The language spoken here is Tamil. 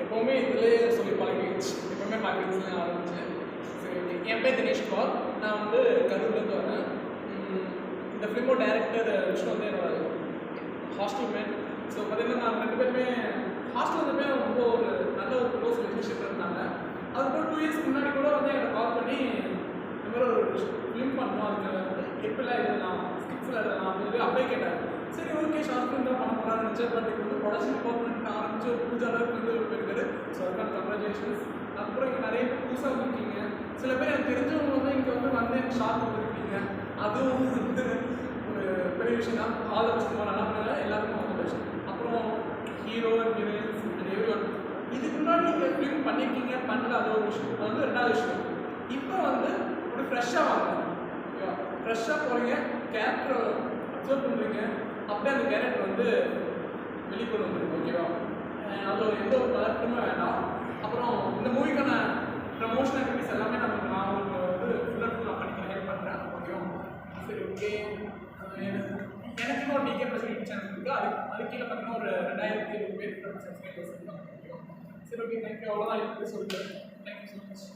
எப்போவுமே இதிலே சொல்லி பழகிடுச்சு. எப்போவுமே மார்க்கெட்டிங்ஸ்லாம் ஆரம்பிச்சு. சரி ஓகே. என் பேர் தினேஷ்குமார். நான் வந்து கரூர்லேருந்து வரேன். இந்த ஃபிலிமோட டைரக்டர் விஷ்ணு வந்து என்னோட ஹாஸ்டல் மேட். ஸோ பார்த்தீங்கன்னா நாங்கள் 2 பேருமே ஹாஸ்டல் இருந்தப்பே ரொம்ப ஒரு நல்ல ஒரு க்ளோஸ் ரிலேஷன்ஷிப் இருந்தாங்க. அதுக்கப்புறம் 2 இயர்ஸ்க்கு முன்னாடி கூட வந்து எனக்கு கால் பண்ணி இந்த மாதிரி ஒரு ஃபிலிம் பண்ணணும், அதுக்கு எப்படிலாம் எழுதலாம், ஸ்கிரிப்ட்ஸில் எழுதலாம் அப்படின்னு அப்பயே கேட்டார். சரி ஓகே, ஷார்ட் ஃபிலிம் தான் பண்ண போகிறான்னு நினச்சேன். பட் இது வந்து ப்ரொடக்ஷன் டிபார்ட்மெண்ட் ஆரம்பிச்சு ஒரு பூஜா அளவுக்கு வந்து போயிருக்காரு. ஸோ அதுக்கான கங்க்ராச்சுலேஷன்ஸ். அப்புறம் இங்கே நிறைய பேர் புதுசாக வந்துருக்கீங்க. சில பேர் எனக்கு தெரிஞ்சவங்க வந்து இங்கே வந்து எனக்கு ஷார்ட் வந்துருக்கீங்க. அதுவும் வந்து ஒரு பெரிய விஷயம் தான். ஆல் தி பெஸ்ட், நல்லா பண்ணுங்க, எல்லாருக்கும் ஆல் தி பெஸ்ட். அப்புறம் ஹீரோ ஹீரோயின்ஸ் எவ்ரி ஒன், இதுக்கு முன்னாடி நீங்கள் ஃபிலிம் பண்ணியிருக்கீங்க, பண்ணல, அது ஒரு விஷயம். அது வந்து 2வது விஷயம். இப்போ வந்து ஒரு ஃப்ரெஷ்ஷாக வாங்க, ஓகேவா? ஃப்ரெஷ்ஷாக போகிறீங்க, கேரக்டரை அப்சர்வ் பண்ணுறீங்க, அப்படியே அந்த கேரக்டர் வந்து வெளிக்கொண்டு வந்துருக்கு, ஓகேவா? அதில் எந்த ஒரு பதட்டமும் வேண்டாம். அப்புறம் இந்த மூவிக்கான ப்ரமோஷன் ஆக்டிவிட்டிஸ் எல்லாமே நான் உங்களுக்கு வந்து ஃபுல்லாக நான் பண்ணிக்க ஹெல்ப் பண்ணுறேன், ஓகேவா? சரி ஓகே. எனக்கு இன்னும் டிகே ப்ளஸ் யூடியூப் சேனல் இருக்குது. அது கீழே பார்த்தீங்கன்னா ஒரு 2700 பேர் சப்ஸ்கிரைபர்ஸ் இருக்காங்க, ஓகேவா? சரி ஓகே, தேங்க்யூ. அவ்வளோதான் இருக்குது சொல்லிட்டு. Thank you so much.